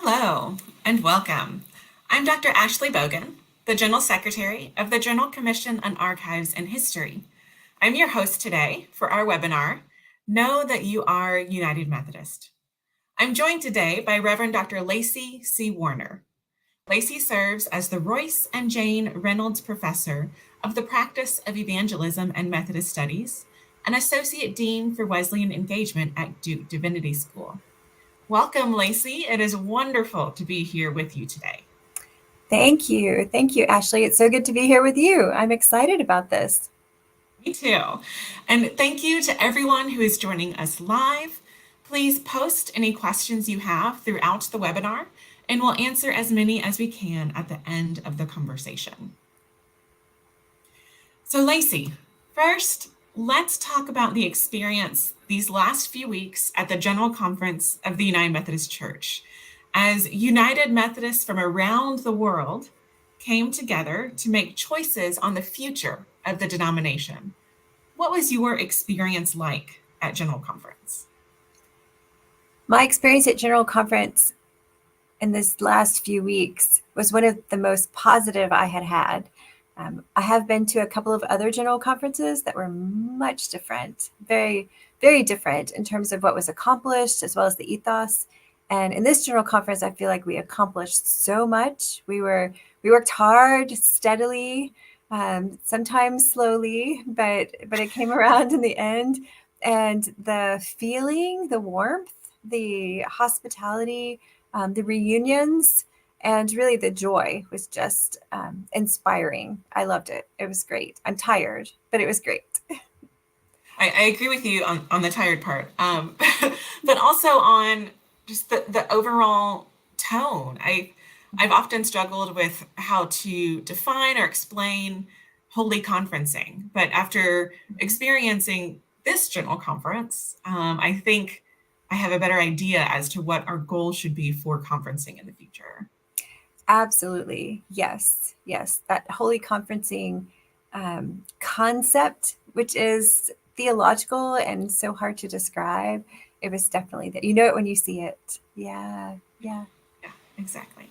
Hello and welcome. I'm Dr. Ashley Boggan, the General Secretary of the Journal Commission on Archives and History. I'm your host today for our webinar, Know That You Are United Methodist. I'm joined today by Reverend Dr. Laceye C. Warner. Laceye serves as the Royce and Jane Reynolds Professor of the Practice of Evangelism and Methodist Studies, and Associate Dean for Wesleyan Engagement at Duke Divinity School. Welcome, Laceye. It is wonderful to be here with you today. Thank you. Thank you, Ashley. It's so good to be here with you. I'm excited about this. Me too. And thank you to everyone who is joining us live. Please post any questions you have throughout the webinar, and we'll answer as many as we can at the end of the conversation. So, Laceye, first, let's talk about the experience these last few weeks at the General Conference of the United Methodist Church, as United Methodists from around the world came together to make choices on the future of the denomination. What was your experience like at General Conference? My experience at General Conference in this last few weeks was one of the most positive I had had. I have been to a couple of other General Conferences that were much different, very, very different in terms of what was accomplished as well as the ethos. And in this General Conference, I feel like we accomplished so much. We worked hard, steadily, sometimes slowly, but it came around in the end. And the feeling, the warmth, the hospitality, the reunions, and really the joy was just inspiring. I loved it. It was great. I'm tired, but it was great. I agree with you on the tired part, but also on just the overall tone. I've often struggled with how to define or explain holy conferencing, but after experiencing this General Conference, I think I have a better idea as to what our goal should be for conferencing in the future. Absolutely. Yes. Yes. That holy conferencing concept, which is theological and so hard to describe, it was definitely that. You know it when you see it. Yeah. Yeah, exactly.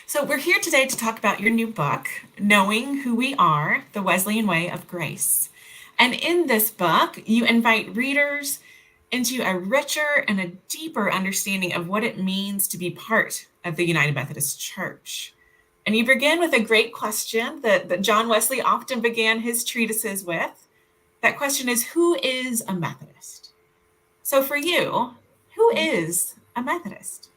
So we're here today to talk about your new book, Knowing Who We Are, The Wesleyan Way of Grace. And in this book, you invite readers into a richer and a deeper understanding of what it means to be part of the United Methodist Church. And you begin with a great question that John Wesley often began his treatises with. That question is, who is a Methodist? So for you, who is a Methodist?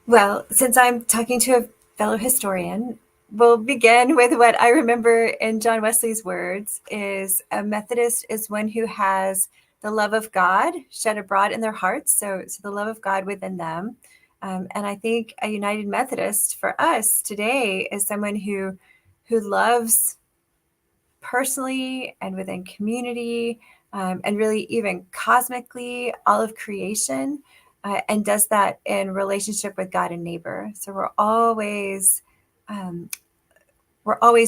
Well, since I'm talking to a fellow historian, we'll begin with what I remember in John Wesley's words is a Methodist is one who has the love of God shed abroad in their hearts, so the love of God within them. And I think a United Methodist for us today is someone who loves personally and within community, and really even cosmically all of creation, and does that in relationship with God and neighbor. So we're always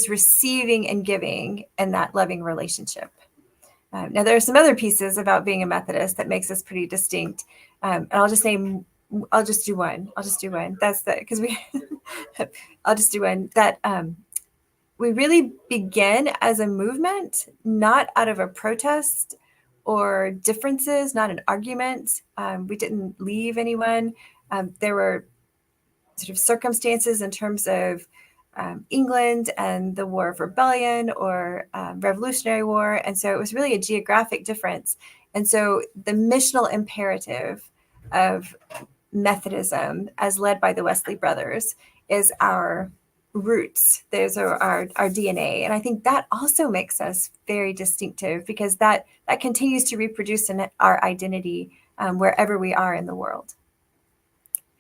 receiving and giving in that loving relationship. Now, there are some other pieces about being a Methodist that makes us pretty distinct. And I'll just do one. That's because I'll just do one that we really begin as a movement, not out of a protest or differences, not an argument. We didn't leave anyone. There were sort of circumstances in terms of England and the War of Rebellion or Revolutionary War. And so it was really a geographic difference. And so the missional imperative of Methodism, as led by the Wesley brothers, is our roots. Those are our DNA. And I think that also makes us very distinctive because that continues to reproduce in our identity wherever we are in the world.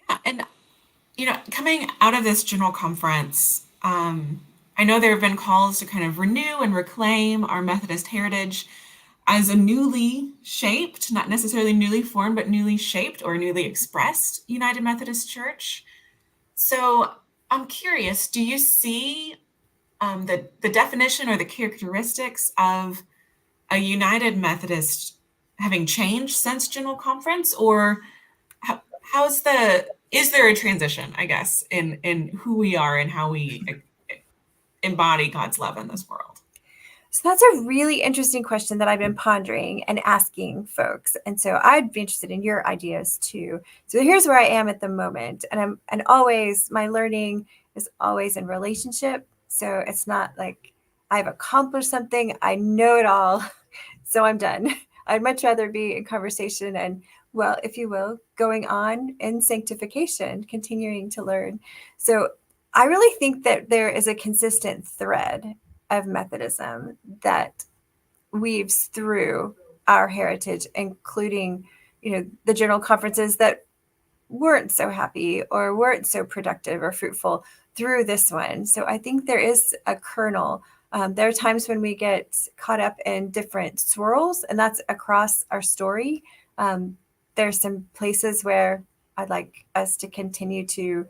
Yeah, and coming out of this General Conference, I know there have been calls to kind of renew and reclaim our Methodist heritage as a newly shaped, not necessarily newly formed, but newly shaped or newly expressed United Methodist Church. So I'm curious, do you see the definition or the characteristics of a United Methodist having changed since General Conference, or how's the is there a transition, I guess, in who we are and how we embody God's love in this world? So that's a really interesting question that I've been pondering and asking folks. And so I'd be interested in your ideas too. So here's where I am at the moment. And always my learning is always in relationship. So it's not like I've accomplished something, I know it all, so I'm done. I'd much rather be in conversation and, well, if you will, going on in sanctification, continuing to learn. So I really think that there is a consistent thread of Methodism that weaves through our heritage, including, the general conferences that weren't so happy or weren't so productive or fruitful through this one. So I think there is a kernel. There are times when we get caught up in different swirls, and that's across our story. There's some places where I'd like us to continue to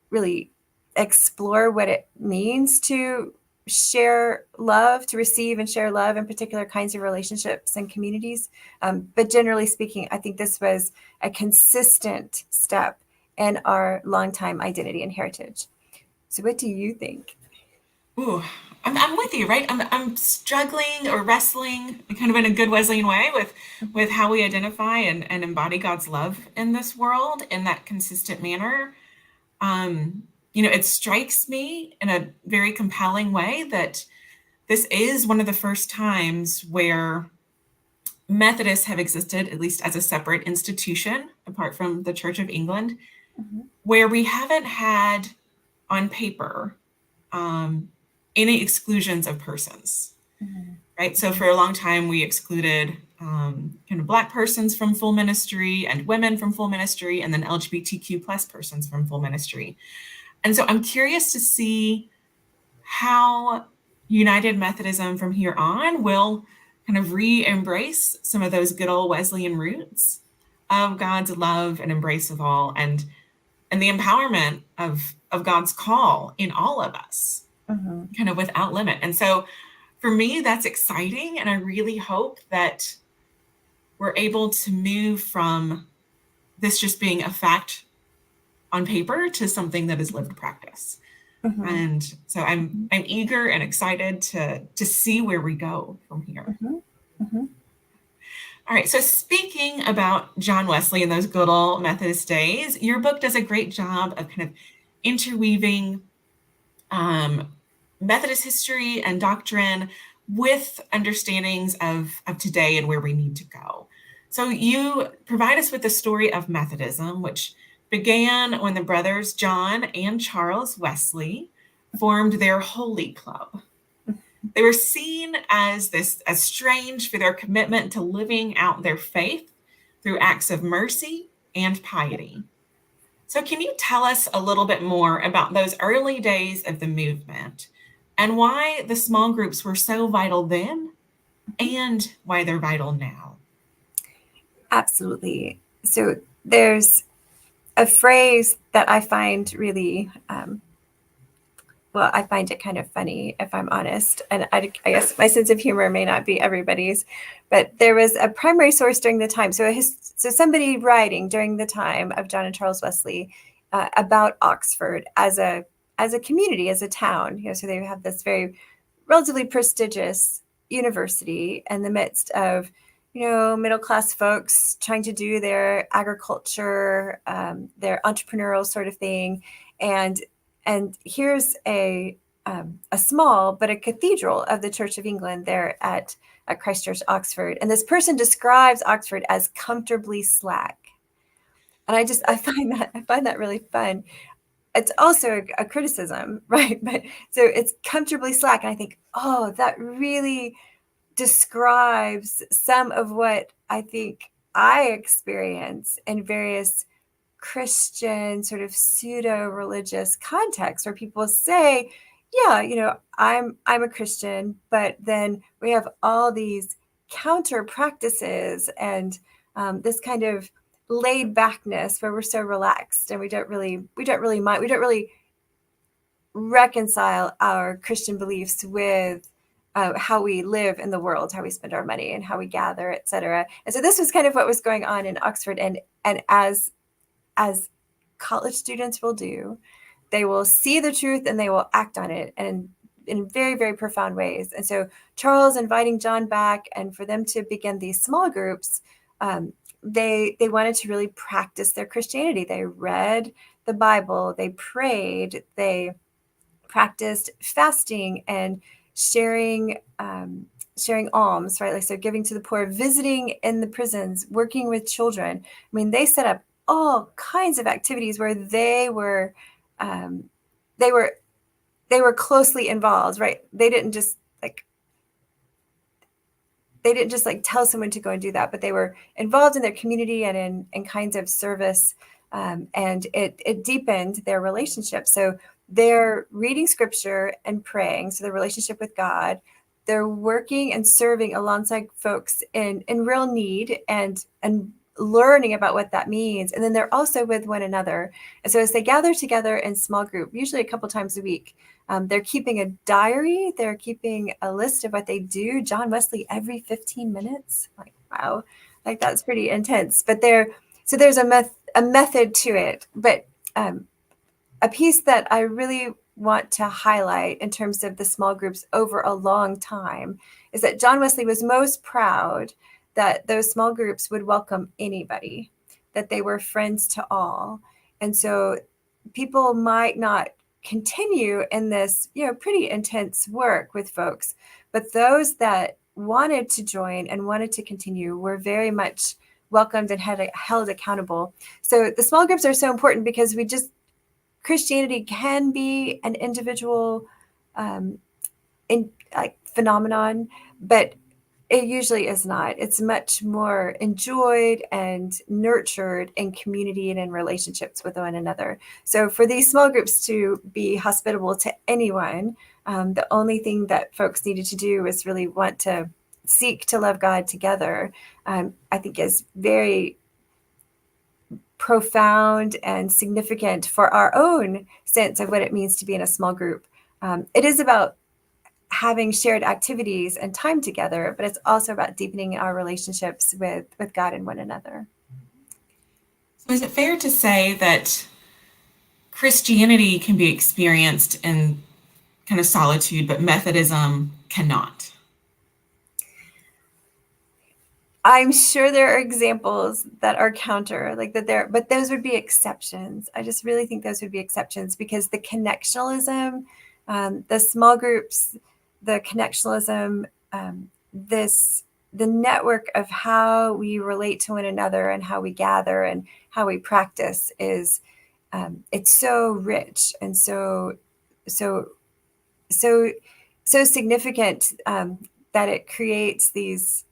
really explore what it means to share love, to receive and share love in particular kinds of relationships and communities. But generally speaking, I think this was a consistent step in our longtime identity and heritage. So what do you think? Ooh, I'm with you, right? I'm struggling or wrestling kind of in a good Wesleyan way with how we identify and embody God's love in this world in that consistent manner. It strikes me in a very compelling way that this is one of the first times where Methodists have existed, at least as a separate institution, apart from the Church of England, where we haven't had on paper any exclusions of persons, right? So for a long time, we excluded kind of Black persons from full ministry and women from full ministry, and then LGBTQ plus persons from full ministry. And so I'm curious to see how United Methodism from here on will kind of re-embrace some of those good old Wesleyan roots of God's love and embrace of all, and the empowerment of God's call in all of us, kind of without limit. And so for me, that's exciting. And I really hope that we're able to move from this just being a fact on paper to something that is lived practice. And so I'm eager and excited to see where we go from here. All right. So speaking about John Wesley and those good old Methodist days, your book does a great job of kind of interweaving Methodist history and doctrine with understandings of today and where we need to go. So you provide us with the story of Methodism, which began when the brothers John and Charles Wesley formed their Holy Club. They were seen as strange for their commitment to living out their faith through acts of mercy and piety. So can you tell us a little bit more about those early days of the movement and why the small groups were so vital then and why they're vital now? Absolutely. So there's a phrase that I find really, I find it kind of funny, if I'm honest. And I guess my sense of humor may not be everybody's, but there was a primary source during the time. So somebody writing during the time of John and Charles Wesley about Oxford as a community, as a town. So they have this very relatively prestigious university in the midst of middle-class folks trying to do their agriculture, their entrepreneurial sort of thing. And here's a small, but a cathedral of the Church of England there at Christ Church, Oxford. And this person describes Oxford as comfortably slack. And I find that really fun. It's also a criticism, right? But so it's comfortably slack. And I think, oh, that really describes some of what I think I experience in various Christian sort of pseudo-religious contexts where people say, yeah, I'm a Christian, but then we have all these counter practices and this kind of laid backness where we're so relaxed and we don't really reconcile our Christian beliefs with how we live in the world, how we spend our money and how we gather, et cetera. And so this was kind of what was going on in Oxford. And as college students will do. They will see the truth and they will act on it, and in very, very profound ways. And so Charles inviting John back, and for them to begin these small groups, they wanted to really practice their Christianity. They read the Bible, they prayed, they practiced fasting and sharing alms, right? Like, so giving to the poor, visiting in the prisons, working with children. I mean, they set up all kinds of activities where they were closely involved, right? They didn't just tell someone to go and do that, but they were involved in their community and in kinds of service, and it deepened their relationship. So they're reading scripture and praying, so their relationship with God. They're working and serving alongside folks in real need and learning about what that means. And then they're also with one another. And so as they gather together in small group, usually a couple times a week, they're keeping a diary. They're keeping a list of what they do. John Wesley every 15 minutes. Like, wow, like that's pretty intense. But there's a method to it. But a piece that I really want to highlight in terms of the small groups over a long time is that John Wesley was most proud that those small groups would welcome anybody, that they were friends to all. And so people might not continue in this, pretty intense work with folks, but those that wanted to join and wanted to continue were very much welcomed and held accountable. So the small groups are so important because Christianity can be an individual phenomenon, but it usually is not. It's much more enjoyed and nurtured in community and in relationships with one another. So for these small groups to be hospitable to anyone, the only thing that folks needed to do is really want to seek to love God together, I think is very profound and significant for our own sense of what it means to be in a small group. It is about having shared activities and time together, but it's also about deepening our relationships with God and one another. So is it fair to say that Christianity can be experienced in kind of solitude, but Methodism cannot? I'm sure there are examples that are counter, but those would be exceptions. I just really think those would be exceptions because the connectionalism, the small groups, the connectionalism, the network of how we relate to one another and how we gather and how we practice is, it's so rich and so significant that it creates these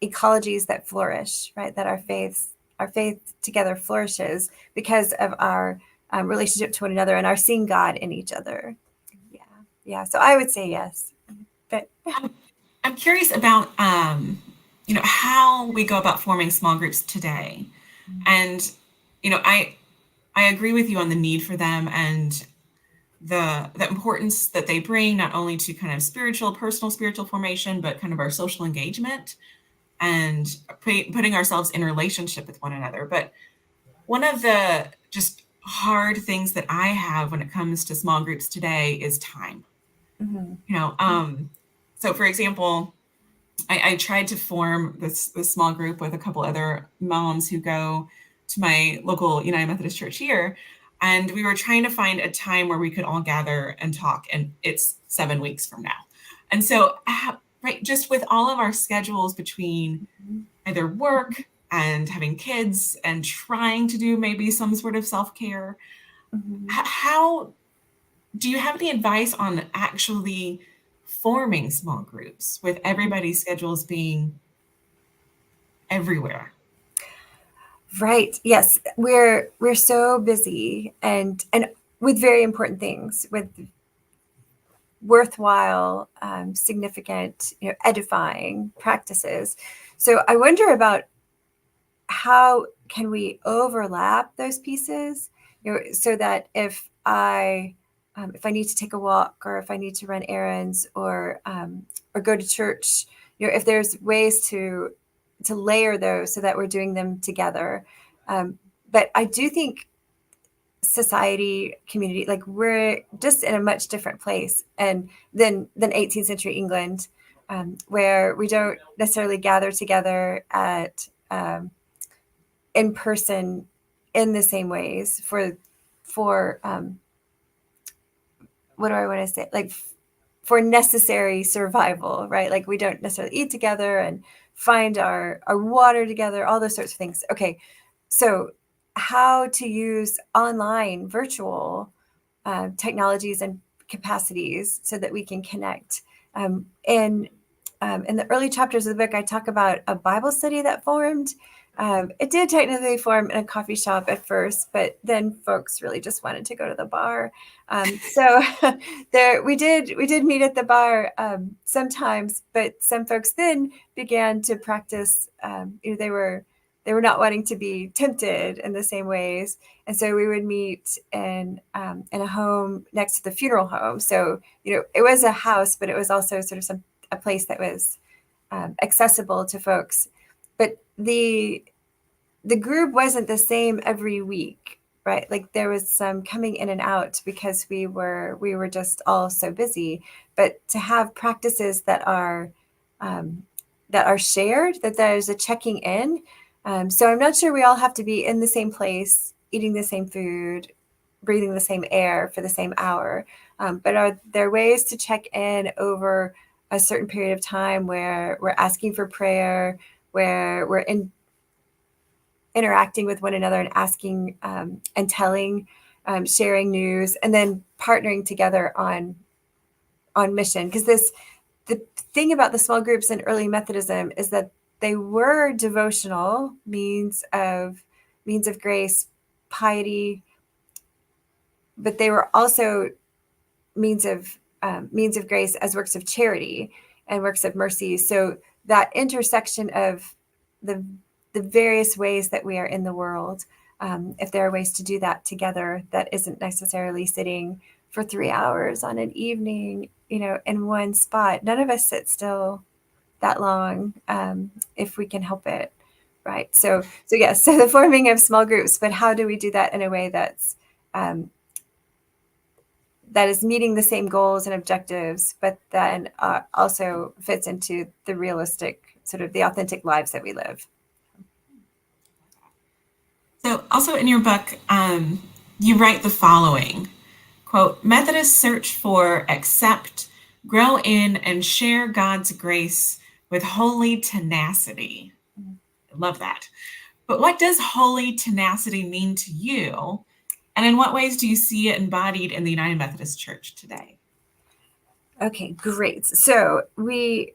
ecologies that flourish, right? That our faith together flourishes because of our relationship to one another and our seeing God in each other. Yeah. So I would say yes. But I'm curious about how we go about forming small groups today, and I agree with you on the need for them and the importance that they bring not only to kind of personal spiritual formation, but kind of our social engagement and putting ourselves in relationship with one another. But one of the just hard things that I have when it comes to small groups today is time. So for example, I tried to form this small group with a couple other moms who go to my local United Methodist church here. And we were trying to find a time where we could all gather and talk. And it's 7 weeks from now. And so, right, just with all of our schedules between either work and having kids and trying to do maybe some sort of self-care, how do you have any advice on actually forming small groups with everybody's schedules being everywhere? Right. Yes. We're so busy and with very important things, with worthwhile, significant, edifying practices. So I wonder about how can we overlap those pieces, so that if I need to take a walk or if I need to run errands or go to church, if there's ways to layer those so that we're doing them together. But I do think society, community, like we're just in a much different place and than 18th century England, where we don't necessarily gather together at in person in the same ways for what do I want to say? Like for necessary survival, right? Like we don't necessarily eat together and find our water together, all those sorts of things. Okay, so how to use online virtual technologies and capacities so that we can connect. In the early chapters of the book, I talk about a Bible study that formed. It did technically form in a coffee shop at first, but then folks really just wanted to go to the bar. So there we did meet at the bar sometimes, but some folks then began to practice. They were not wanting to be tempted in the same ways, and so we would meet in a home next to the funeral home. So it was a house, but it was also sort of a place that was accessible to folks. But the group wasn't the same every week, right? Like there was some coming in and out because we were just all so busy. But to have practices that are shared, that there's a checking in. So I'm not sure we all have to be in the same place, eating the same food, breathing the same air for the same hour. But are there ways to check in over a certain period of time where we're asking for prayer, where we're interacting with one another and asking and telling, sharing news, and then partnering together on mission? Because the thing about the small groups in early Methodism is that they were devotional means of grace, piety, but they were also means of grace as works of charity and works of mercy. So that intersection of the various ways that we are in the world, if there are ways to do that together, that isn't necessarily sitting for 3 hours on an evening, in one spot. None of us sit still that long, if we can help it, right? So yes, so the forming of small groups, but how do we do that in a way that's that is meeting the same goals and objectives, but then also fits into the realistic, sort of the authentic lives that we live. So also in your book, you write the following, quote, Methodists search for, accept, grow in, and share God's grace with holy tenacity. I love that. But what does holy tenacity mean to you? And in what ways do you see it embodied in the United Methodist Church today? Okay, great. So we,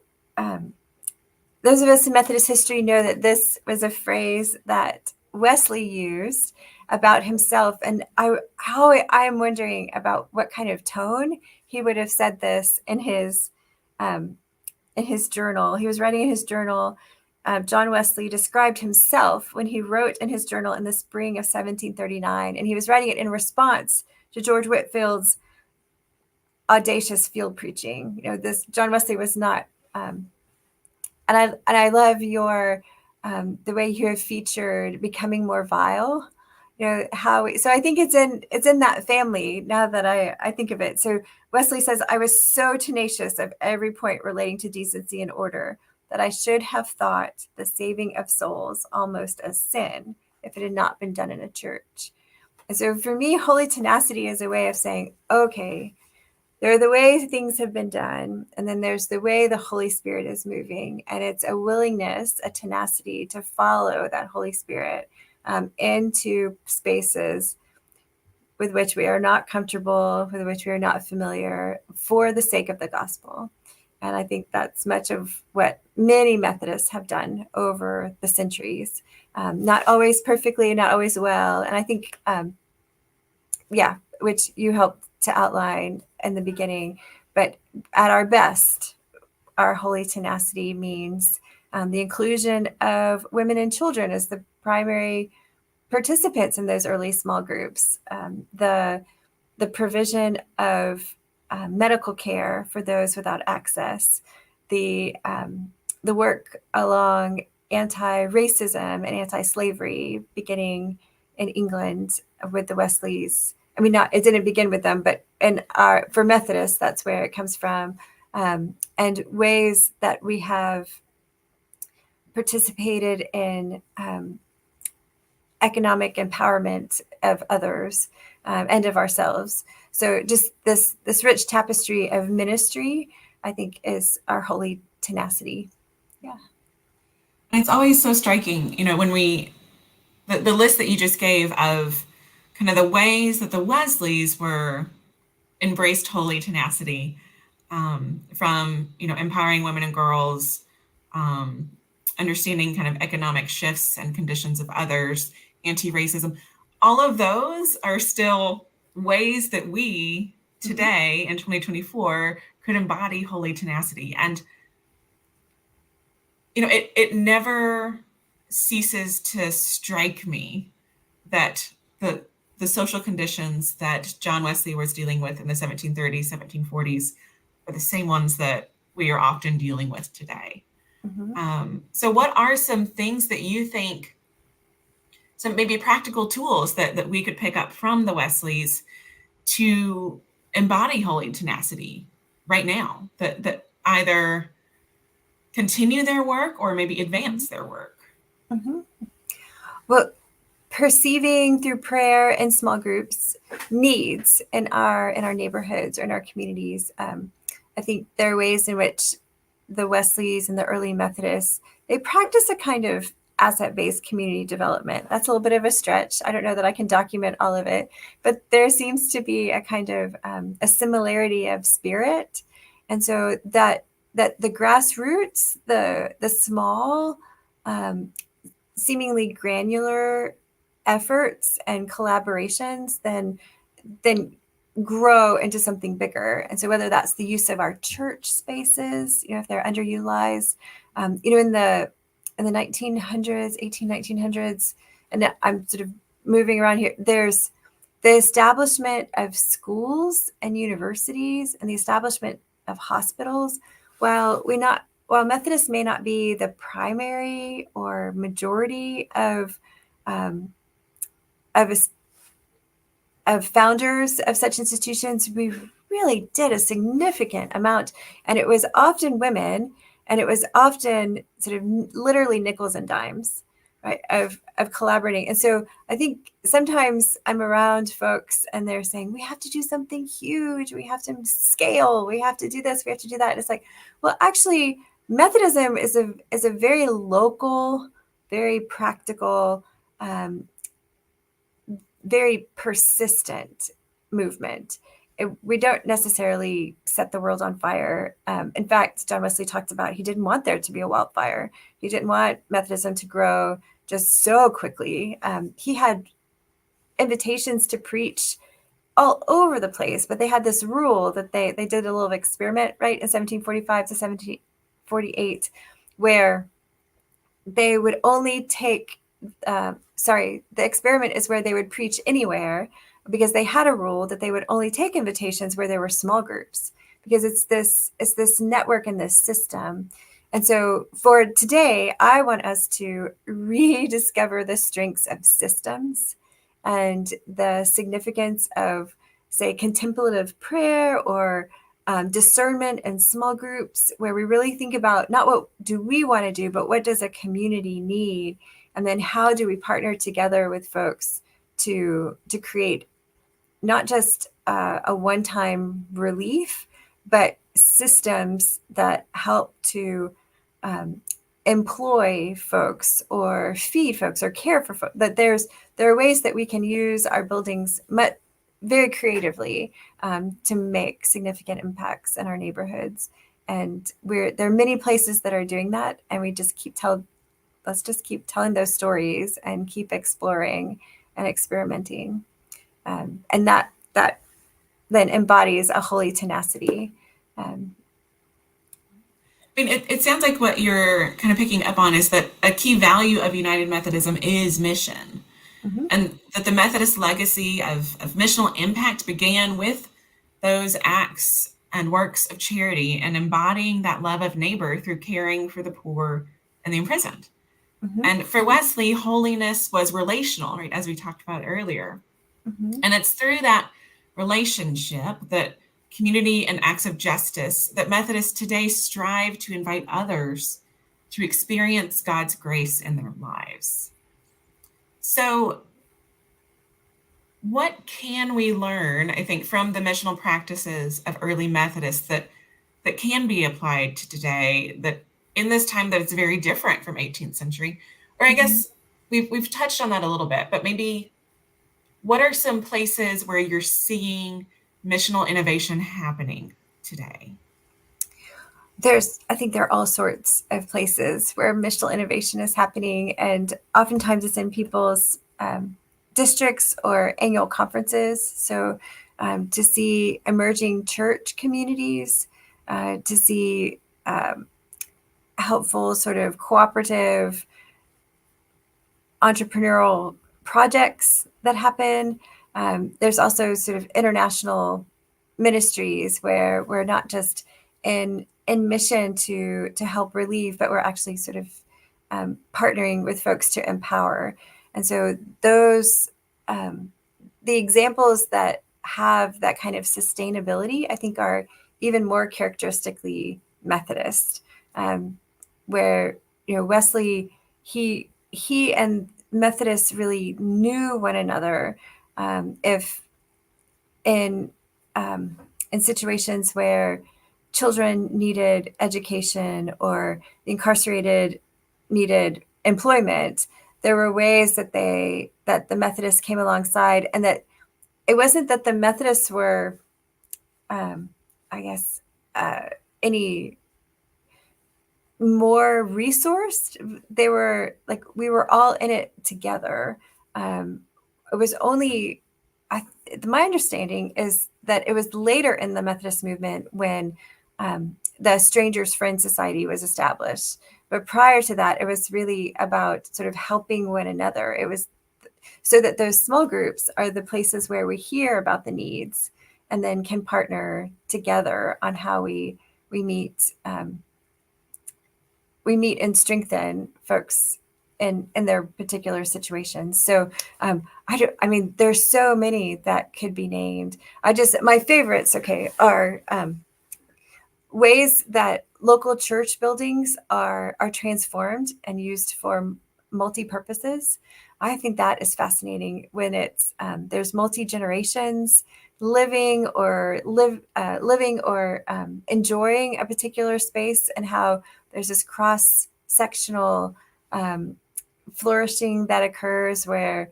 those of us in Methodist history know that this was a phrase that Wesley used about himself. And I am wondering about what kind of tone he would have said this in his journal. He was writing in his journal. John Wesley described himself when he wrote in his journal in the spring of 1739, and he was writing it in response to George Whitefield's audacious field preaching. This John Wesley was not, and I love your the way you have featured becoming more vile. So I think it's in that family now that I think of it. So Wesley says, I was so tenacious of every point relating to decency and order that I should have thought the saving of souls almost a sin if it had not been done in a church. And so for me, holy tenacity is a way of saying, okay, there are the ways things have been done, and then there's the way the Holy Spirit is moving, and it's a willingness, a tenacity to follow that Holy Spirit into spaces with which we are not comfortable, with which we are not familiar, for the sake of the gospel. And I think that's much of what many Methodists have done over the centuries. Not always perfectly, not always well. And I think, which you helped to outline in the beginning, but at our best, our holy tenacity means the inclusion of women and children as the primary participants in those early small groups, the provision of medical care for those without access, the work along anti-racism and anti-slavery, beginning in England with the Wesleys. I mean, it didn't begin with them, but for Methodists, that's where it comes from. And ways that we have participated in economic empowerment of others and of ourselves. So just this rich tapestry of ministry, I think, is our holy tenacity. Yeah. And it's always so striking, when the list that you just gave of kind of the ways that the Wesleys embraced holy tenacity, from, empowering women and girls, understanding kind of economic shifts and conditions of others, anti-racism. All of those are still ways that we today in 2024 could embody holy tenacity. And, it never ceases to strike me that the social conditions that John Wesley was dealing with in the 1730s, 1740s are the same ones that we are often dealing with today. So what are some things that you think, some maybe practical tools that we could pick up from the Wesleys to embody holy tenacity right now, that either continue their work or maybe advance their work? Well, perceiving through prayer in small groups needs in our neighborhoods or in our communities. I think there are ways in which the Wesleys and the early Methodists, they practice a kind of asset-based community development. That's a little bit of a stretch. I don't know that I can document all of it, but there seems to be a kind of a similarity of spirit. And so that the grassroots, the small, seemingly granular efforts and collaborations then grow into something bigger. And so whether that's the use of our church spaces, if they're underutilized, in the 1900s, and I'm sort of moving around here, there's the establishment of schools and universities and the establishment of hospitals. While Methodists may not be the primary or majority of founders of such institutions, we really did a significant amount, and it was often women, and it was often sort of literally nickels and dimes, right, of collaborating. And so I think sometimes I'm around folks and they're saying, we have to do something huge, we have to scale, we have to do this, we have to do that. And it's like, well, actually, Methodism is a very local, very practical, very persistent movement. We don't necessarily set the world on fire. In fact, John Wesley talked about he didn't want there to be a wildfire. He didn't want Methodism to grow just so quickly. He had invitations to preach all over the place, but they had this rule that they did a little experiment, right, in 1745 to 1748, where they would only take the experiment is where they would preach anywhere, because they had a rule that they would only take invitations where there were small groups, because it's this network and this system. And so for today, I want us to rediscover the strengths of systems and the significance of, say, contemplative prayer or discernment in small groups, where we really think about not what do we want to do, but what does a community need? And then how do we partner together with folks to create not just a one-time relief, but systems that help to employ folks or feed folks or care for folks. That there are ways that we can use our buildings very creatively to make significant impacts in our neighborhoods. And there are many places that are doing that, and we just let's just keep telling those stories and keep exploring and experimenting. And that then embodies a holy tenacity. I mean, it sounds like what you're kind of picking up on is that a key value of United Methodism is mission. And that the Methodist legacy of missional impact began with those acts and works of charity and embodying that love of neighbor through caring for the poor and the imprisoned. Mhm. And for Wesley, holiness was relational, right? As we talked about earlier. Mhm. And it's through that relationship, that community and acts of justice, that Methodists today strive to invite others to experience God's grace in their lives. So, what can we learn, I think, from the missional practices of early Methodists that can be applied to today, that in this time that it's very different from 18th century? Or I Mhm. guess we've touched on that a little bit, but maybe what are some places where you're seeing missional innovation happening today? I think there are all sorts of places where missional innovation is happening, and oftentimes it's in people's districts or annual conferences. So to see emerging church communities, to see helpful sort of cooperative entrepreneurial projects that happen. There's also sort of international ministries where we're not just in mission to help relieve, but we're actually sort of partnering with folks to empower. And so those the examples that have that kind of sustainability, I think, are even more characteristically Methodist, where Wesley, he and Methodists really knew one another. If in in situations where children needed education or the incarcerated needed employment, there were ways that the Methodists came alongside, and that it wasn't that the Methodists were, I guess, any more resourced. They were like, we were all in it together. It was only, my understanding is that it was later in the Methodist movement when the Strangers Friend Society was established. But prior to that, it was really about sort of helping one another. It was so that those small groups are the places where we hear about the needs and then can partner together on how we meet and strengthen folks in their particular situations. So I mean, there's so many that could be named. My favorites, okay, are ways that local church buildings are transformed and used for multi-purposes. I think that is fascinating when it's there's multi-generations living or enjoying a particular space, and how there's this cross-sectional flourishing that occurs where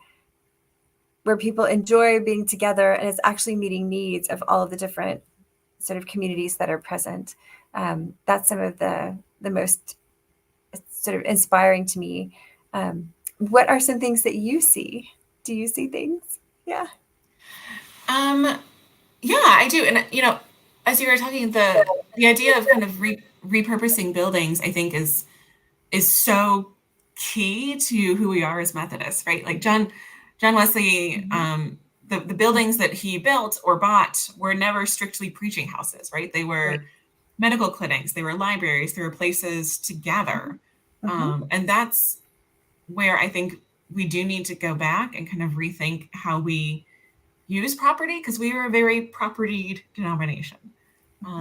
people enjoy being together, and it's actually meeting needs of all of the different sort of communities that are present. That's some of the most sort of inspiring to me. What are some things that you see? Do you see things? Yeah. Yeah, I do. And as you were talking, the idea of kind of repurposing buildings, I think is so key to who we are as Methodists, right? Like John Wesley, the buildings that he built or bought were never strictly preaching houses, right? They were Right. medical clinics, they were libraries, they were places to gather. And that's where I think we do need to go back and kind of rethink how we use property, because we are a very propertied denomination.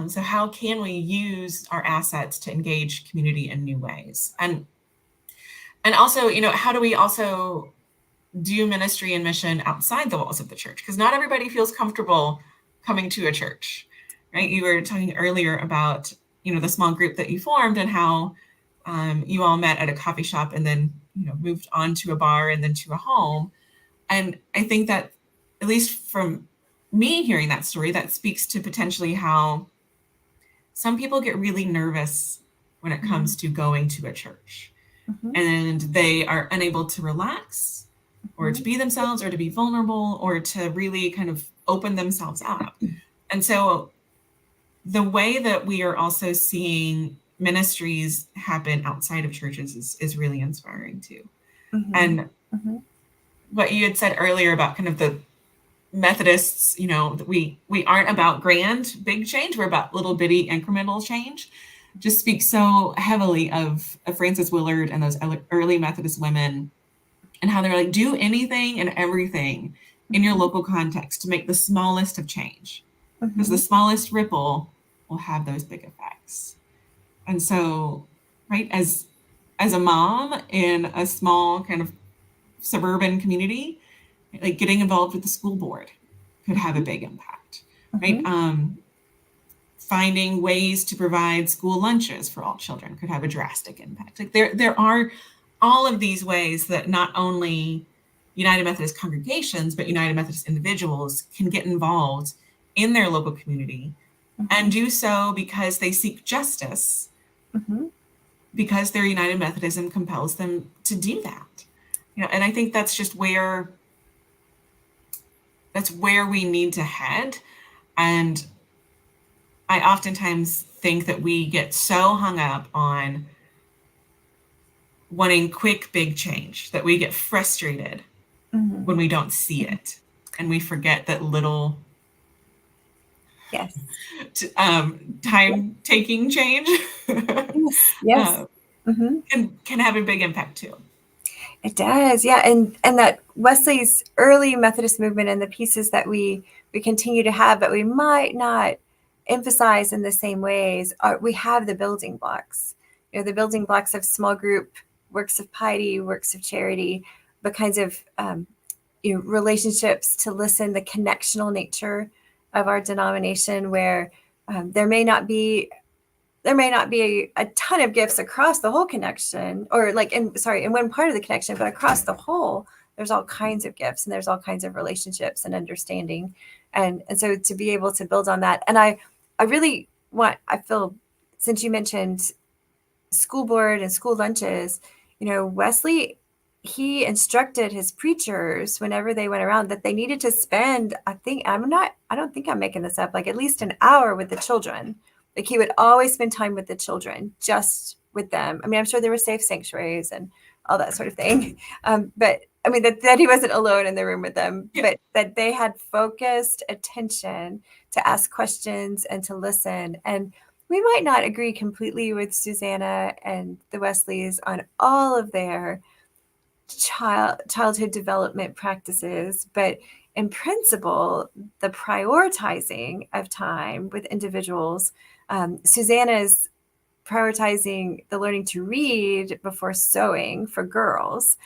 So how can we use our assets to engage community in new ways? And also, how do we also do ministry and mission outside the walls of the church? Because not everybody feels comfortable coming to a church, right? You were talking earlier about, the small group that you formed and how you all met at a coffee shop and then, moved on to a bar and then to a home. And I think that, at least from me hearing that story, that speaks to potentially how some people get really nervous when it comes to going to a church, and they are unable to relax or to be themselves or to be vulnerable or to really kind of open themselves up. And so the way that we are also seeing ministries happen outside of churches is really inspiring too. And what you had said earlier about kind of the Methodists, we aren't about grand, big change. We're about little bitty incremental change. just speaks so heavily of Frances Willard and those early Methodist women, and how they're like, do anything and everything in your local context to make the smallest of change, because the smallest ripple will have those big effects. And so, right, as a mom in a small kind of suburban community, like getting involved with the school board could have a big impact, right? Finding ways to provide school lunches for all children could have a drastic impact. Like there are all of these ways that not only United Methodist congregations, but United Methodist individuals can get involved in their local community and do so because they seek justice, because their United Methodism compels them to do that. And I think that's just where we need to head. And I oftentimes think that we get so hung up on wanting quick, big change that we get frustrated when we don't see it. And we forget that little time-taking change can have a big impact too. It does, yeah. And that Wesley's early Methodist movement and the pieces that we continue to have, but we might not emphasize in the same ways, we have the building blocks. The building blocks of small group, works of piety, works of charity, the kinds of relationships to listen, the connectional nature of our denomination, where there may not be a ton of gifts across the whole connection, or in one part of the connection, but across the whole, there's all kinds of gifts and there's all kinds of relationships and understanding. And so to be able to build on that. And I feel, since you mentioned school board and school lunches, Wesley, he instructed his preachers whenever they went around that they needed to spend, I don't think I'm making this up, like at least an hour with the children. Like he would always spend time with the children, just with them. I mean, I'm sure there were safe sanctuaries and all that sort of thing. But I mean, that he wasn't alone in the room with them, but that they had focused attention to ask questions and to listen. And we might not agree completely with Susanna and the Wesleys on all of their childhood development practices, but in principle, the prioritizing of time with individuals, Susanna's prioritizing the learning to read before sewing for girls.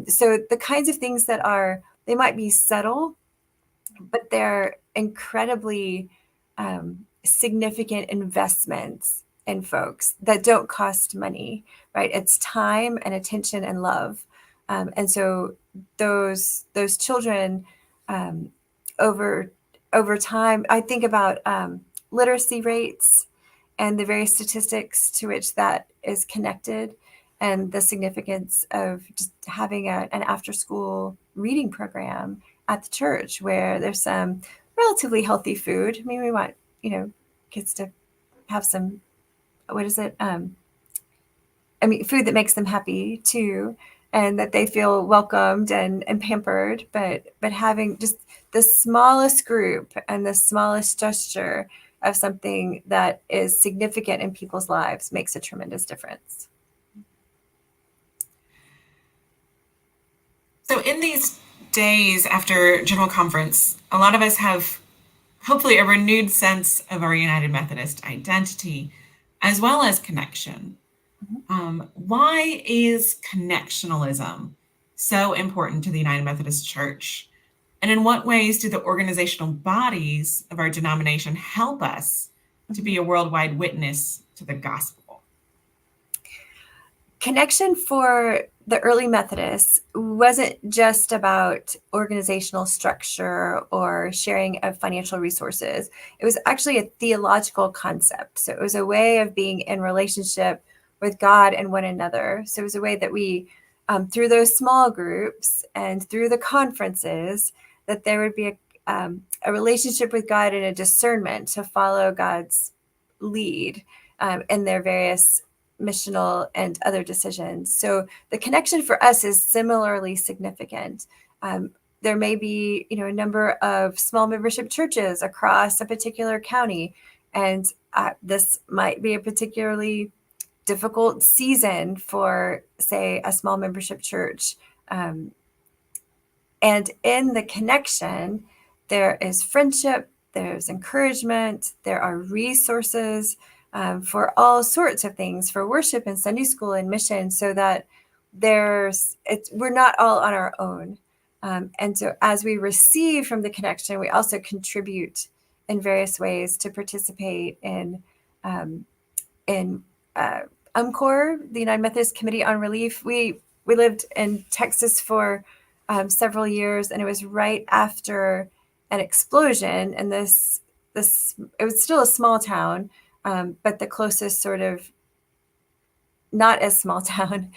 So the kinds of things that they might be subtle, but they're incredibly significant investments in folks that don't cost money, right? It's time and attention and love. And so those children over time, I think about literacy rates and the various statistics to which that is connected, and the significance of just having an after-school reading program at the church where there's some relatively healthy food. I mean, we want kids to have some, food that makes them happy too, and that they feel welcomed and pampered, but having just the smallest group and the smallest gesture of something that is significant in people's lives makes a tremendous difference. So in these days after General Conference, a lot of us have hopefully a renewed sense of our United Methodist identity, as well as connection. Why is connectionalism so important to the United Methodist Church? And in what ways do the organizational bodies of our denomination help us to be a worldwide witness to the gospel? Connection for the early Methodists wasn't just about organizational structure or sharing of financial resources. It was actually a theological concept. So it was a way of being in relationship with God and one another. So it was a way that we, through those small groups and through the conferences, that there would be a relationship with God and a discernment to follow God's lead in their various missional and other decisions. So the connection for us is similarly significant. There may be, a number of small membership churches across a particular county, And this might be a particularly difficult season for, say, a small membership church. And in the connection, there is friendship, there's encouragement, there are resources for all sorts of things, for worship and Sunday school and mission, so that we're not all on our own. And so as we receive from the connection, we also contribute in various ways to participate in UMCOR, the United Methodist Committee on Relief. We lived in Texas for several years, and it was right after an explosion. And this it was still a small town, but the closest sort of not as small town.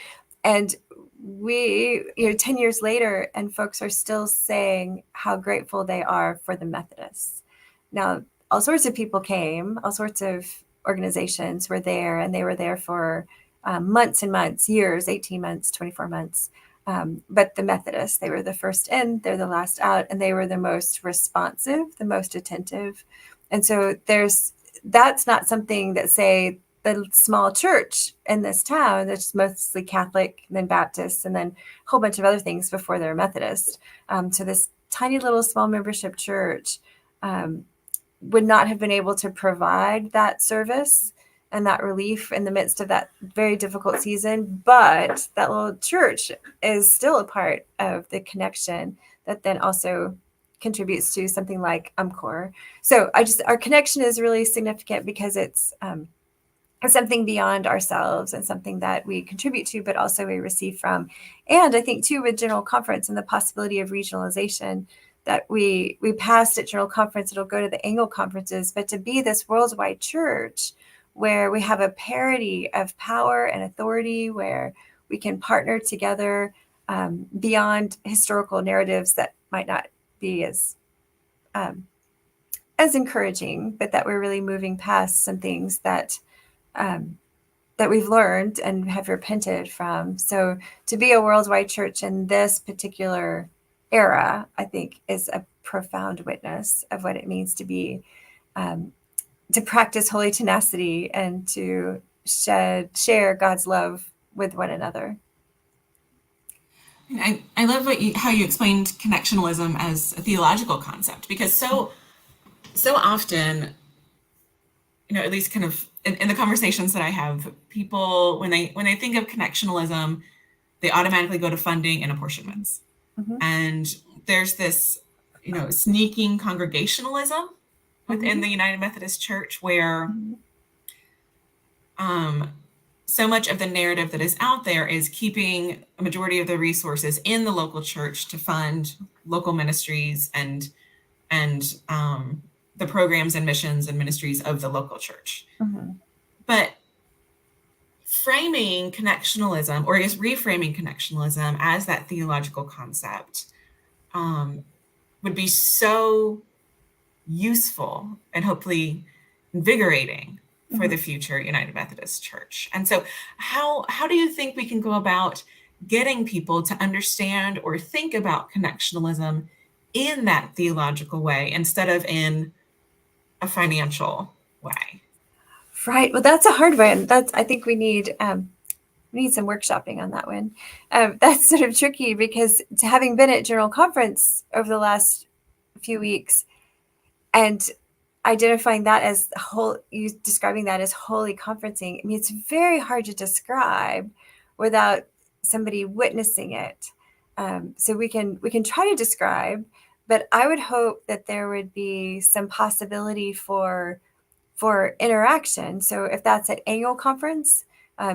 And we, 10 years later, and folks are still saying how grateful they are for the Methodists. Now, all sorts of people came, all sorts of organizations were there, and they were there for months and months, years, 18 months, 24 months. But the Methodists, they were the first in, they're the last out, and they were the most responsive, the most attentive. And so that's not something that, say, the small church in this town that's mostly Catholic, then Baptist, and then a whole bunch of other things before they're Methodist. So this tiny little small membership church would not have been able to provide that service and that relief in the midst of that very difficult season. But that little church is still a part of the connection that then also contributes to something like UMCOR. So our connection is really significant because it's something beyond ourselves and something that we contribute to, but also we receive from. And I think too, with General Conference and the possibility of regionalization, that we passed at General Conference, it'll go to the annual conferences, but to be this worldwide church where we have a parity of power and authority, where we can partner together beyond historical narratives that might not be as encouraging, but that we're really moving past some things that we've learned and have repented from. So to be a worldwide church in this particular era, I think, is a profound witness of what it means to be, to practice holy tenacity and to share God's love with one another. I love how you explained connectionalism as a theological concept, because so often, at least kind of in the conversations that I have, people, when they think of connectionalism, they automatically go to funding and apportionments. Mm-hmm. And there's this, sneaking congregationalism within the United Methodist Church, where so much of the narrative that is out there is keeping a majority of the resources in the local church to fund local ministries and the programs and missions and ministries of the local church. Mm-hmm. But framing connectionalism, or I guess reframing connectionalism as that theological concept, would be so useful and hopefully invigorating for the future United Methodist Church. And so how do you think we can go about getting people to understand or think about connectionalism in that theological way instead of in a financial way? Right. Well, that's a hard one. I think we need some workshopping on that one. That's sort of tricky, because having been at General Conference over the last few weeks and identifying that as describing that as holy conferencing, I mean, it's very hard to describe without somebody witnessing it. So we can try to describe, but I would hope that there would be some possibility for interaction. So if that's at annual conference,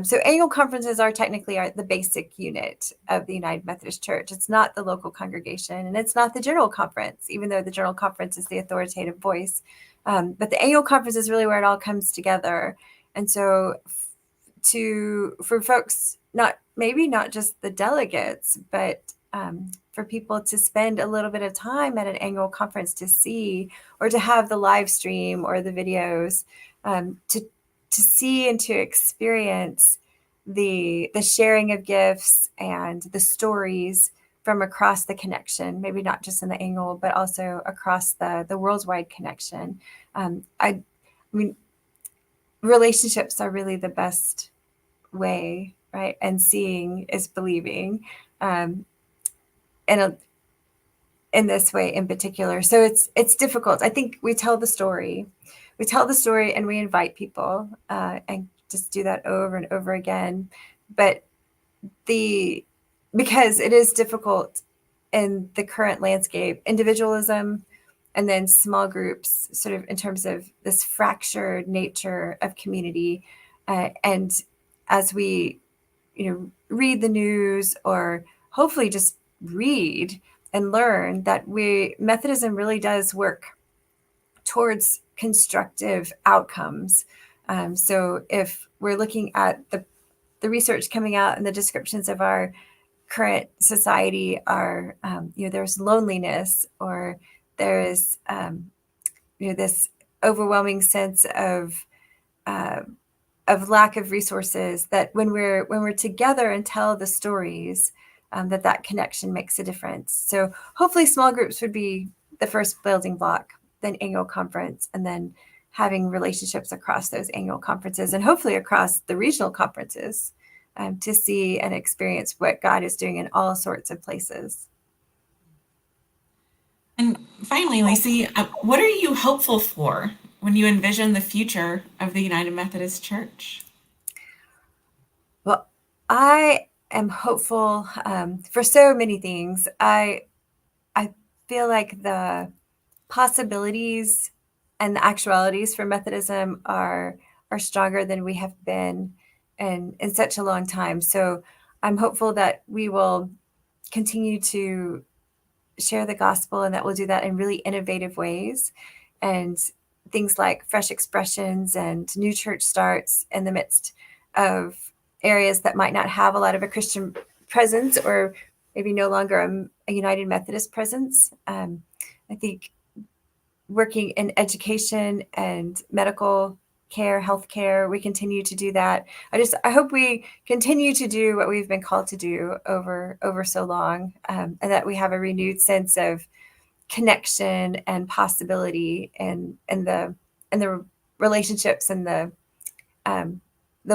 so annual conferences are technically the basic unit of the United Methodist Church. It's not the local congregation, and it's not the General Conference, even though the General Conference is the authoritative voice. But the annual conference is really where it all comes together. And so for folks, not just the delegates, but for people to spend a little bit of time at an annual conference to see, or to have the live stream or the videos, to see and to experience the sharing of gifts and the stories from across the connection, maybe not just in the annual, but also across the worldwide connection. I mean, relationships are really the best way, right? And seeing is believing, and in this way in particular. So it's difficult. I think we tell the story, and we invite people, and just do that over and over again. But because it is difficult in the current landscape, individualism and then small groups, sort of in terms of this fractured nature of community, and as we read the news, or hopefully just read and learn that Methodism really does work towards constructive outcomes. So if we're looking at the research coming out and the descriptions of our current society are, there's loneliness, or there is, this overwhelming sense of lack of resources, that when we're together and tell the stories, that connection makes a difference. So hopefully small groups would be the first building block, then annual conference, and then having relationships across those annual conferences, and hopefully across the regional conferences, to see and experience what God is doing in all sorts of places. And finally, Lacey, what are you hopeful for when you envision the future of the United Methodist Church? Well, I am hopeful, for so many things. I feel like the possibilities and the actualities for Methodism are stronger than we have been in such a long time. So I'm hopeful that we will continue to share the gospel, and that we'll do that in really innovative ways, and things like fresh expressions and new church starts in the midst of areas that might not have a lot of a Christian presence, or maybe no longer a United Methodist presence. I think working in education and medical care, healthcare, we continue to do that. I hope we continue to do what we've been called to do over so long, and that we have a renewed sense of connection and possibility, and the relationships, and the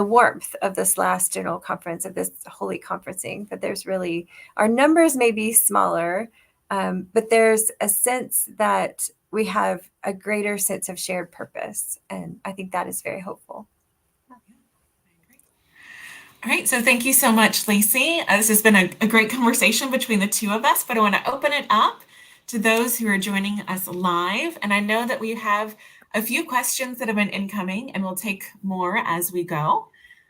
warmth of this last general conference, of this holy conferencing. That there's really, our numbers may be smaller, but there's a sense that we have a greater sense of shared purpose. And I think that is very hopeful. All right, so thank you so much, Lacey. This has been a great conversation between the two of us, but I want to open it up to those who are joining us live. And I know that we have a few questions that have been incoming, and we'll take more as we go.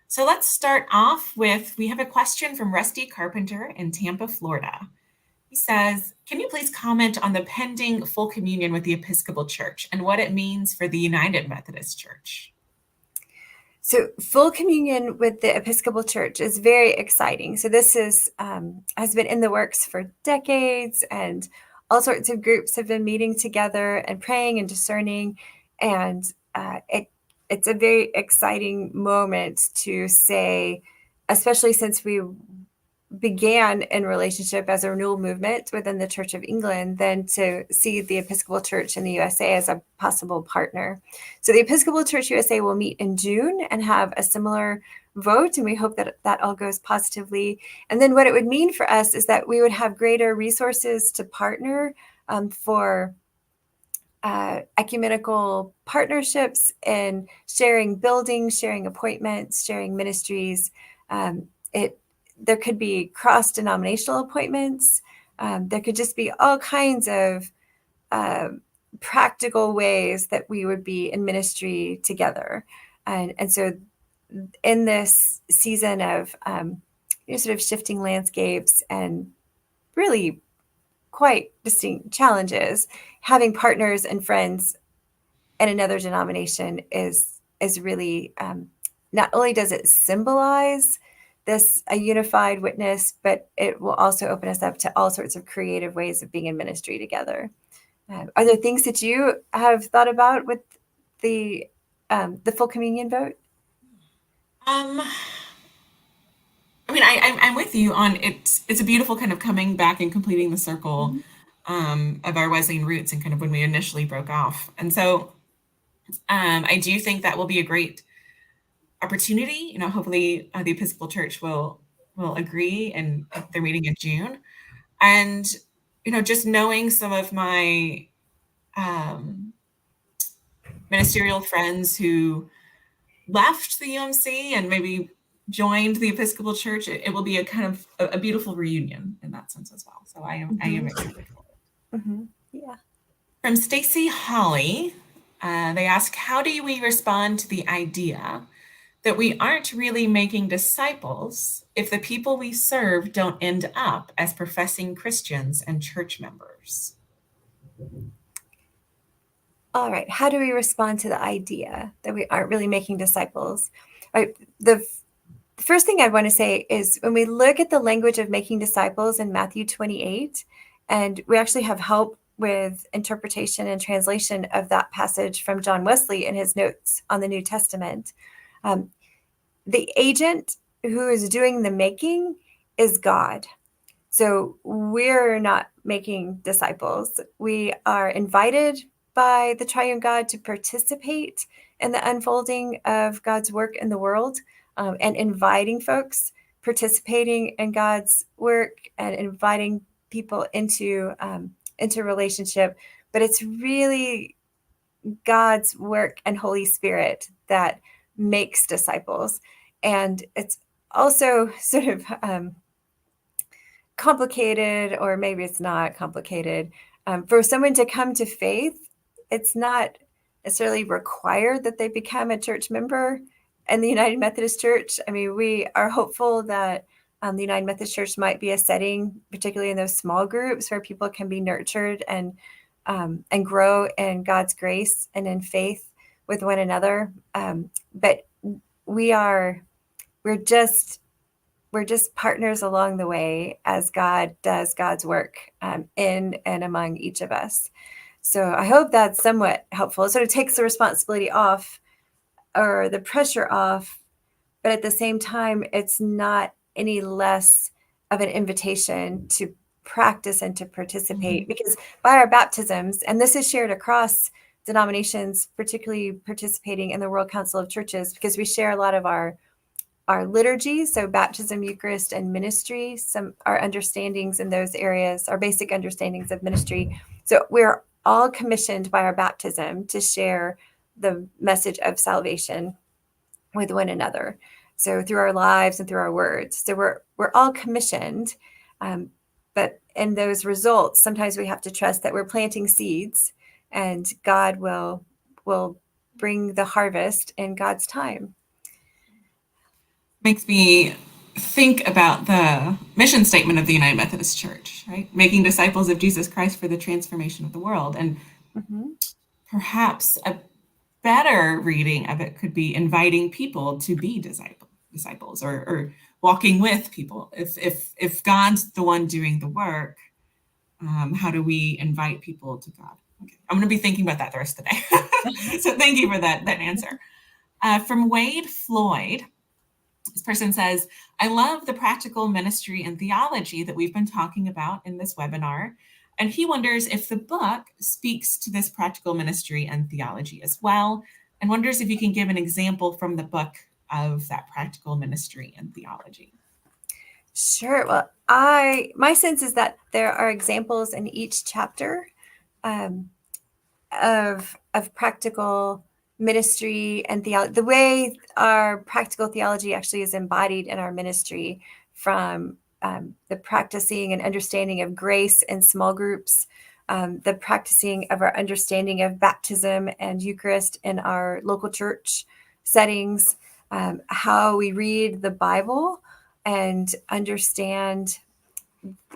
So let's start off with, we have a question from Rusty Carpenter in Tampa, Florida. He says, can you please comment on the pending full communion with the Episcopal Church and what it means for the United Methodist Church? So full communion with the Episcopal Church is very exciting. So this has been in the works for decades, and all sorts of groups have been meeting together and praying and discerning. And it's a very exciting moment to say, especially since we began in relationship as a renewal movement within the Church of England, then to see the Episcopal Church in the USA as a possible partner. So the Episcopal Church USA will meet in June and have a similar vote, and we hope that that all goes positively. And then what it would mean for us is that we would have greater resources to partner for ecumenical partnerships, and sharing buildings, sharing appointments, sharing ministries. There could be cross-denominational appointments. There could just be all kinds of practical ways that we would be in ministry together. And so in this season of sort of shifting landscapes and really quite distinct challenges, having partners and friends in another denomination is really, not only does it symbolize a unified witness, but it will also open us up to all sorts of creative ways of being in ministry together. Are there things that you have thought about with the full communion vote? I mean, I'm with you on it's a beautiful kind of coming back and completing the circle of our Wesleyan roots, and kind of when we initially broke off. And so I do think that will be a great opportunity. Hopefully the Episcopal Church will agree, and they're meeting in June. And just knowing some of my ministerial friends who left the UMC and maybe joined the Episcopal Church, it will be a kind of a beautiful reunion in that sense as well. So I am excited for it. Mm-hmm. Yeah. From Stacy Holly, they ask, how do we respond to the idea that we aren't really making disciples if the people we serve don't end up as professing Christians and church members? All right. How do we respond to the idea that we aren't really making disciples? All right. The first thing I'd want to say is when we look at the language of making disciples in Matthew 28, and we actually have help with interpretation and translation of that passage from John Wesley in his notes on the New Testament. The agent who is doing the making is God. So we're not making disciples. We are invited by the triune God to participate in the unfolding of God's work in the world, and inviting folks participating in God's work and inviting people into relationship. But it's really God's work and Holy Spirit that makes disciples. And it's also sort of complicated, or maybe it's not complicated. For someone to come to faith, it's not necessarily required that they become a church member in the United Methodist Church. I mean, we are hopeful that the United Methodist Church might be a setting, particularly in those small groups, where people can be nurtured and grow in God's grace and in faith with one another. But we're just partners along the way as God does God's work in and among each of us. So I hope that's somewhat helpful. It sort of takes the responsibility off, or the pressure off, but at the same time, it's not any less of an invitation to practice and to participate, because by our baptisms, and this is shared across denominations, particularly participating in the World Council of Churches, because we share a lot of our liturgy, so baptism, Eucharist, and ministry, our understandings in those areas, our basic understandings of ministry. So we're all commissioned by our baptism to share the message of salvation with one another. So through our lives and through our words. So we're all commissioned, but in those results, sometimes we have to trust that we're planting seeds, and God will bring the harvest in God's time. Makes me think about the mission statement of the United Methodist Church, right? Making disciples of Jesus Christ for the transformation of the world. And perhaps a better reading of it could be inviting people to be disciples, or walking with people. If God's the one doing the work, how do we invite people to God? Okay. I'm going to be thinking about that the rest of the day. So thank you for that answer. From Wade Floyd, this person says, I love the practical ministry and theology that we've been talking about in this webinar. And he wonders if the book speaks to this practical ministry and theology as well, and wonders if you can give an example from the book of that practical ministry and theology. Sure. Well, my sense is that there are examples in each chapter of practical ministry and theology, the way our practical theology actually is embodied in our ministry, from the practicing and understanding of grace in small groups, the practicing of our understanding of baptism and Eucharist in our local church settings, how we read the Bible and understand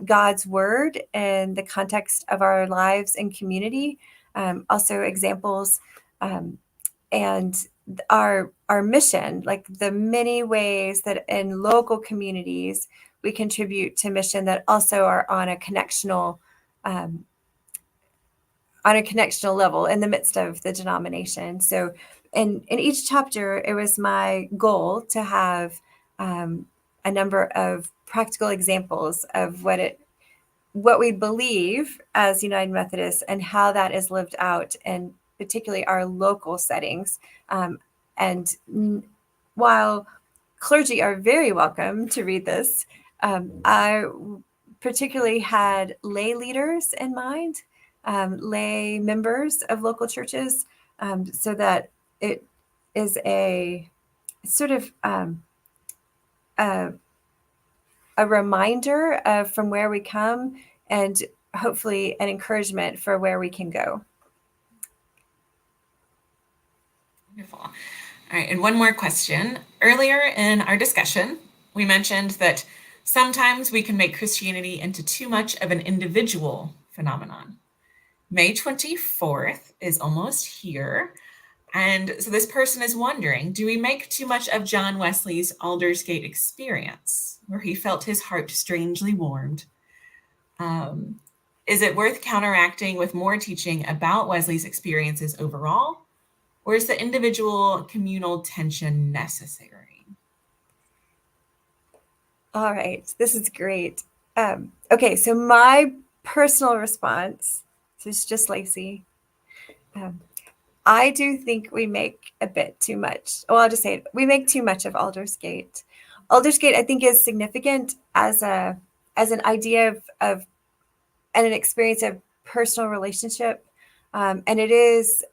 God's word in the context of our lives and community. Also examples and our mission, like the many ways that in local communities we contribute to mission that also are on a connectional level in the midst of the denomination. So in each chapter, it was my goal to have a number of practical examples of what we believe as United Methodists and how that is lived out in particularly our local settings. While clergy are very welcome to read this, I particularly had lay leaders in mind, lay members of local churches, so that it is a sort of a reminder of from where we come, and hopefully an encouragement for where we can go. Wonderful. All right, and one more question. Earlier in our discussion, we mentioned that sometimes we can make Christianity into too much of an individual phenomenon. May 24th is almost here. And so this person is wondering, do we make too much of John Wesley's Aldersgate experience, where he felt his heart strangely warmed? Is it worth counteracting with more teaching about Wesley's experiences overall, or is the individual communal tension necessary? All right, this is great. Okay, so my personal response, this is just Lacey. I do think we make a bit too much. Well, I'll just say it. We make too much of Aldersgate. Aldersgate, I think, is significant as an idea of and an experience of personal relationship. And it is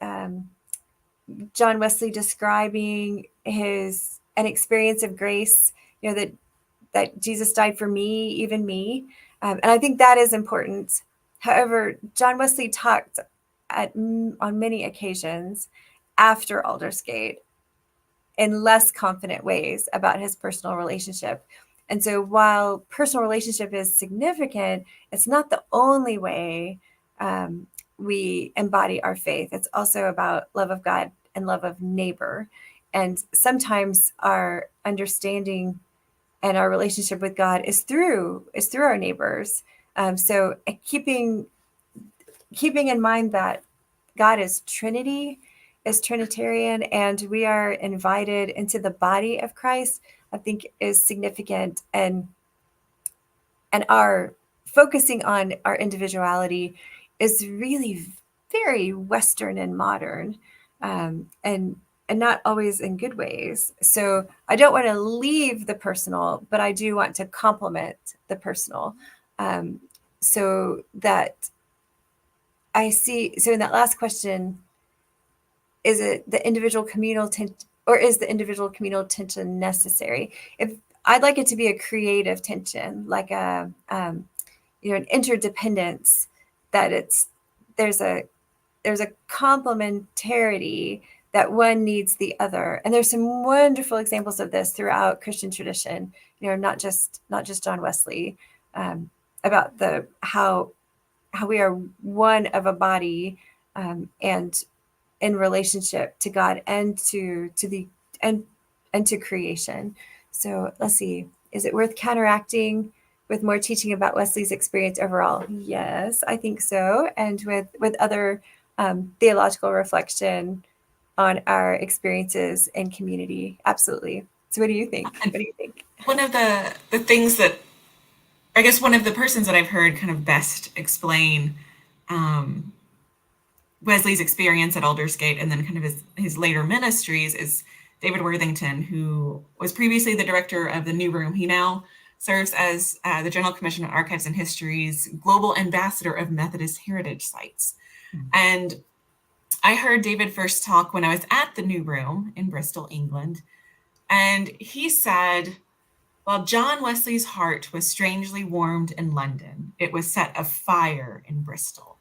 John Wesley describing an experience of grace, that Jesus died for me, even me. And I think that is important. However, John Wesley talked on many occasions after Aldersgate in less confident ways about his personal relationship. And so while personal relationship is significant, it's not the only way we embody our faith. It's also about love of God and love of neighbor. And sometimes our understanding and our relationship with God is through our neighbors. So keeping in mind that God is Trinity, is Trinitarian, and we are invited into the body of Christ, I think is significant. And our focusing on our individuality is really very Western and modern, and not always in good ways. So I don't want to leave the personal, but I do want to complement the personal, so that I see. So in that last question, is it the individual communal tension, or is the individual communal tension necessary? If I'd like it to be a creative tension, like an interdependence, that there's a complementarity, that one needs the other. And there's some wonderful examples of this throughout Christian tradition, not just John Wesley, about how we are one of a body, and in relationship to God and to creation. So let's see, is it worth counteracting with more teaching about Wesley's experience overall? Yes, I think so. And with other theological reflection on our experiences in community. Absolutely. So what do you think? One of the things that, I guess one of the persons that I've heard kind of best explain Wesley's experience at Aldersgate and then kind of his later ministries is David Worthington, who was previously the director of the New Room. He now serves as the General Commission on Archives and History's Global Ambassador of Methodist Heritage Sites. Mm-hmm. And I heard David first talk when I was at the New Room in Bristol, England. And he said, while John Wesley's heart was strangely warmed in London, it was set afire in Bristol.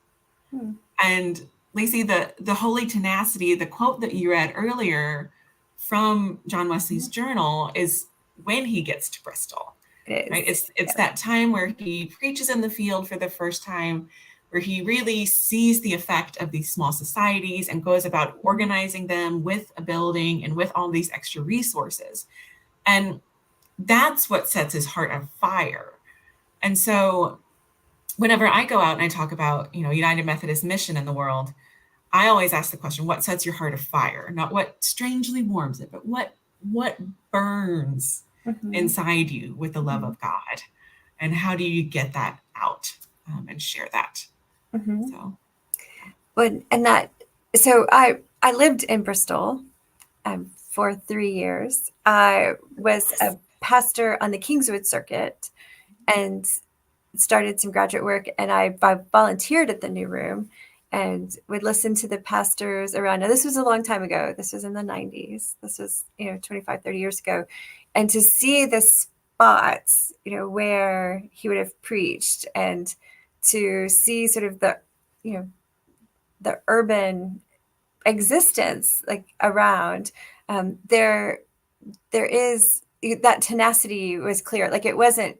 Hmm. And Lacey, the holy tenacity, the quote that you read earlier from John Wesley's journal is when he gets to Bristol. It is. Right? It's that time where he preaches in the field for the first time, where he really sees the effect of these small societies and goes about organizing them with a building and with all these extra resources. And that's what sets his heart on fire. And so whenever I go out and I talk about, United Methodist mission in the world, I always ask the question, what sets your heart afire? Not what strangely warms it, but what burns inside you with the love of God? And how do you get that out and share that? Mm-hmm. So, and So I lived in Bristol for 3 years. I was a pastor on the Kingswood Circuit and started some graduate work, and I volunteered at the New Room and would listen to the pastors around. Now, this was a long time ago. This was in the 90s. This was, 25, 30 years ago. And to see the spots, where he would have preached, and to see sort of the urban existence like around, there is that tenacity was clear. Like it wasn't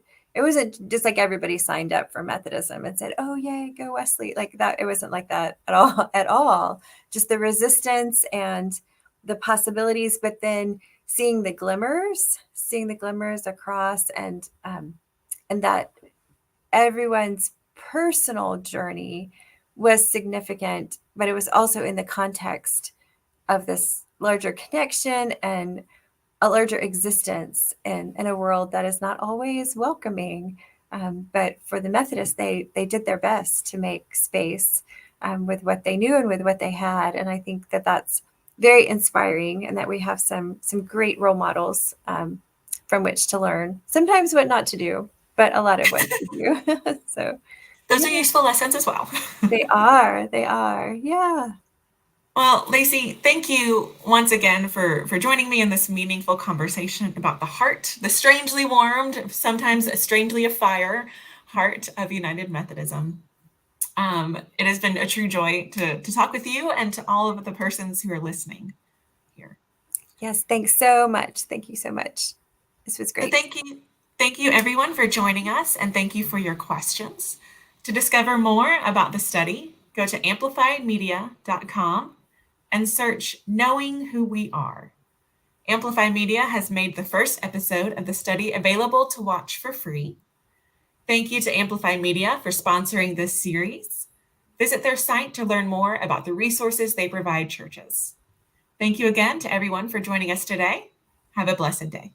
just like everybody signed up for Methodism and said, "Oh yay, go Wesley!" Like that. It wasn't like that at all. At all. Just the resistance and the possibilities, but then seeing the glimmers across, and that everyone's personal journey was significant, but it was also in the context of this larger connection and a larger existence in a world that is not always welcoming. But for the Methodists, they did their best to make space with what they knew and with what they had. And I think that that's very inspiring, and that we have some great role models from which to learn. Sometimes what not to do, but a lot of what to do. So Those are useful lessons as well. they are. Yeah. Well, Lacey, thank you once again for joining me in this meaningful conversation about the heart, the strangely warmed, sometimes strangely afire heart of United Methodism. It has been a true joy to talk with you and to all of the persons who are listening here. Yes, thanks so much. Thank you so much. This was great. Thank you everyone for joining us, and thank you for your questions. To discover more about the study, go to amplifiedmedia.com and search Knowing Who We Are. Amplify Media has made the first episode of the study available to watch for free. Thank you to Amplify Media for sponsoring this series. Visit their site to learn more about the resources they provide churches. Thank you again to everyone for joining us today. Have a blessed day.